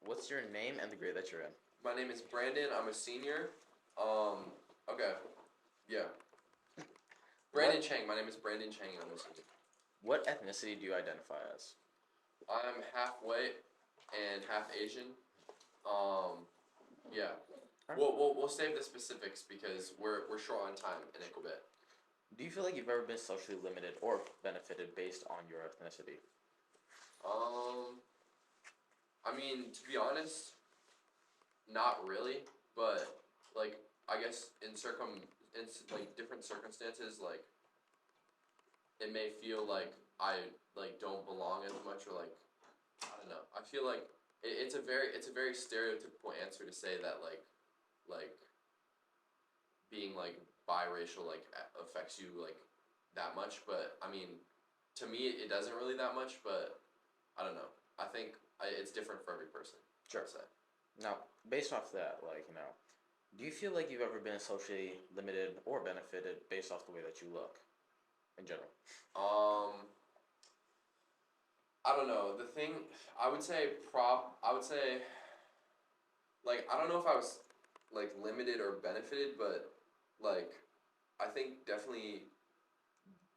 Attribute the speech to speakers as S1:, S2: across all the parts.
S1: What's your name and the grade that you're in?
S2: My name is Brandon. I'm a senior. Okay. Yeah. Brandon
S1: What
S2: Chang. My name is Brandon Chang, and I'm a senior.
S1: what ethnicity do you identify as?
S2: I'm half white and half Asian. Um, yeah.
S1: Alright.
S2: We'll save the specifics because we're short on time in a bit.
S1: Do you feel like you've ever been socially limited or benefited based on your ethnicity?
S2: Um, I mean, to be honest, not really, but like I guess in like different circumstances, like it may feel like I like don't belong as much, or like I don't know. I feel like it's a very stereotypical answer to say that like being like biracial like affects you like that much, but I mean, to me it doesn't really that much, but I don't know. I think it's different for every person.
S1: Sure.
S2: I'd say.
S1: Now, based off that, do you feel like you've ever been socially limited or benefited based off the way that you look in general?
S2: Um, I don't know. The thing I would say like I don't know if I was like limited or benefited, but like I think definitely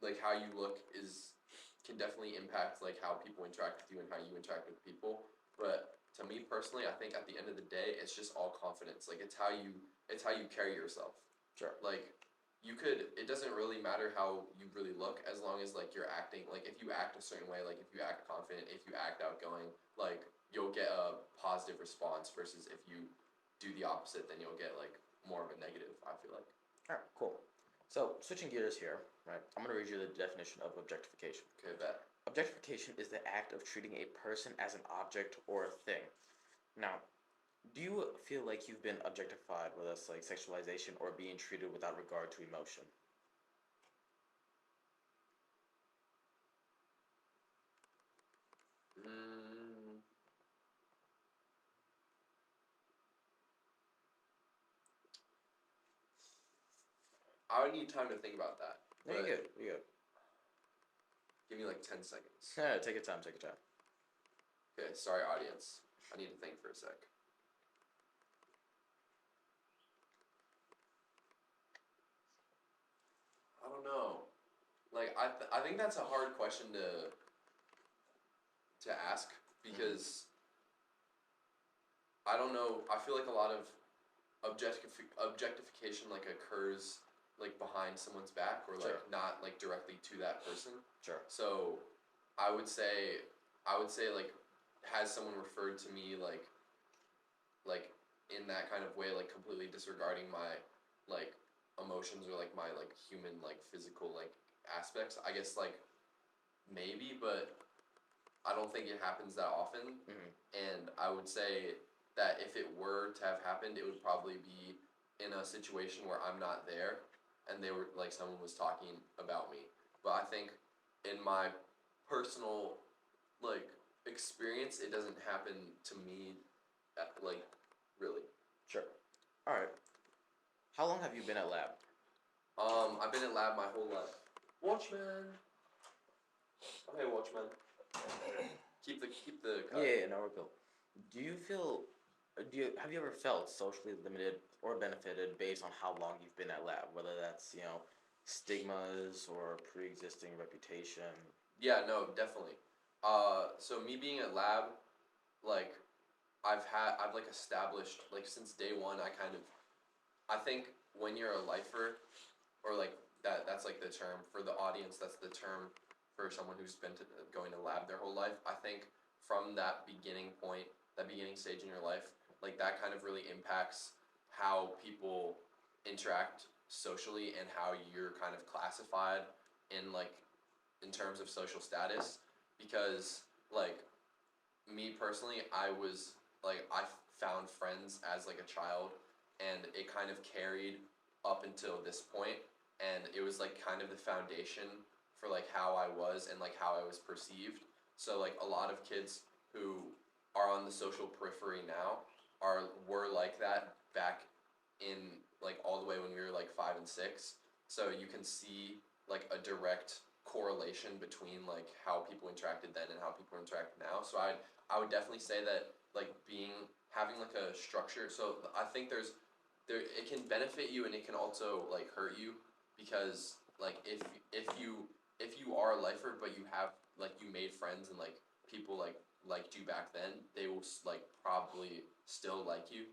S2: like how you look is can definitely impact like how people interact with you and how you interact with people. But to me personally, I think at the end of the day, it's just all confidence. Like it's how you carry yourself.
S1: Sure.
S2: Like it doesn't really matter how you really look as long as like you're acting like if you act a certain way, like if you act confident, if you act outgoing, like you'll get a positive response versus if you do the opposite, then you'll get like more of a negative, I feel like.
S1: Alright, cool. So, switching gears here, right? I'm going to read you the definition of objectification.
S2: Okay, bet.
S1: Objectification is the act of treating a person as an object or a thing. Now, do you feel like you've been objectified, whether it's like sexualization or being treated without regard to emotion?
S2: Mm, I would need time to think about that,
S1: No, you're
S2: but
S1: good. You're good.
S2: give me like 10 seconds.
S1: Yeah, take your time. Take your time.
S2: Okay, sorry, audience. I need to think for a sec. I don't know. Like I think that's a hard question to ask
S1: Mm-hmm.
S2: because I don't know. I feel like a lot of objectification like occurs like behind someone's back or like
S1: Sure.
S2: not like directly to that person.
S1: Sure.
S2: So I would say I would say like has someone referred to me like in that kind of way like completely disregarding my like emotions or like my like human like physical like aspects. I guess like maybe, but I don't think it happens that often.
S1: Mm-hmm.
S2: And I would say that if it were to have happened, it would probably be in a situation where I'm not there and they were like someone was talking about me. But I think in my personal like experience, it doesn't happen to me like really.
S1: Sure. All right. How long have you been at lab?
S2: I've been in lab my whole life. Watchman. Okay, Watchman. Keep the cut.
S1: Yeah, no, we're cool. Do you feel? Have you ever felt socially limited or benefited based on how long you've been at lab? Whether that's stigmas or pre-existing reputation.
S2: Yeah, no, definitely. So me being at lab, like I've like established like since day one. I think when you're a lifer, or like that's like the term for the audience. That's the term for someone who's been going to lab their whole life. I think from that beginning point, that beginning stage in your life, like that kind of really impacts how people interact socially and how you're kind of classified in like in terms of social status because like me personally I found friends as like a child and it kind of carried up until this point and it was like kind of the foundation for like how I was and like how I was perceived. So like a lot of kids who are on the social periphery now were like that back in like all the way when we were like 5 and 6. So you can see like a direct correlation between like how people interacted then and how people interact now. So I would definitely say that like having like a structure. So I think there it can benefit you and it can also like hurt you because like if you are a lifer but you have like you made friends and like people like liked you back then, they will like probably still like you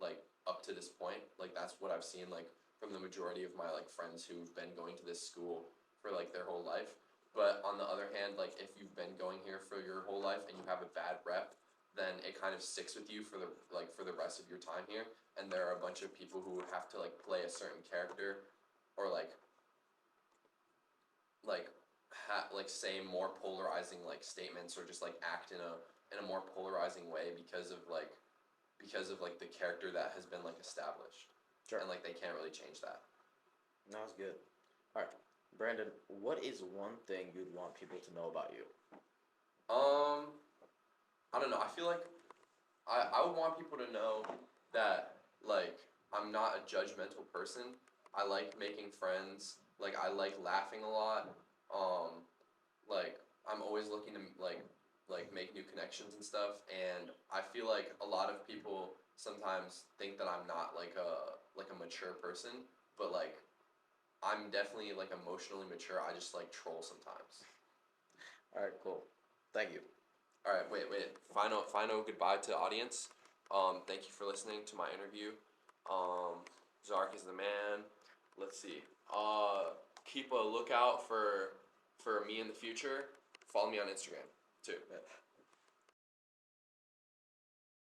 S2: like up to this point. Like that's what I've seen like from the majority of my like friends who've been going to this school for like their whole life. But on the other hand, like if you've been going here for your whole life and you have a bad rep, then it kind of sticks with you for the rest of your time here. And there are a bunch of people who have to like play a certain character or like like say more polarizing like statements or just like act in a more polarizing way because of like the character that has been like established.
S1: Sure.
S2: And like they can't really change that.
S1: No, that's good. All right, Brandon, what is one thing you'd want people to know about you?
S2: Um, I don't know. I feel like I would want people to know that like I'm not a judgmental person. I like making friends. Like I like laughing a lot. Um, like I'm always looking to like make new connections and stuff. And I feel like a lot of people sometimes think that I'm not like a mature person, but like I'm definitely like emotionally mature. I just like troll sometimes.
S1: All right, cool. Thank you.
S2: All right, wait. Final goodbye to the audience. Thank you for listening to my interview. Zark is the man. Let's see. Keep a lookout for me in the future. Follow me on Instagram too.
S1: Yeah.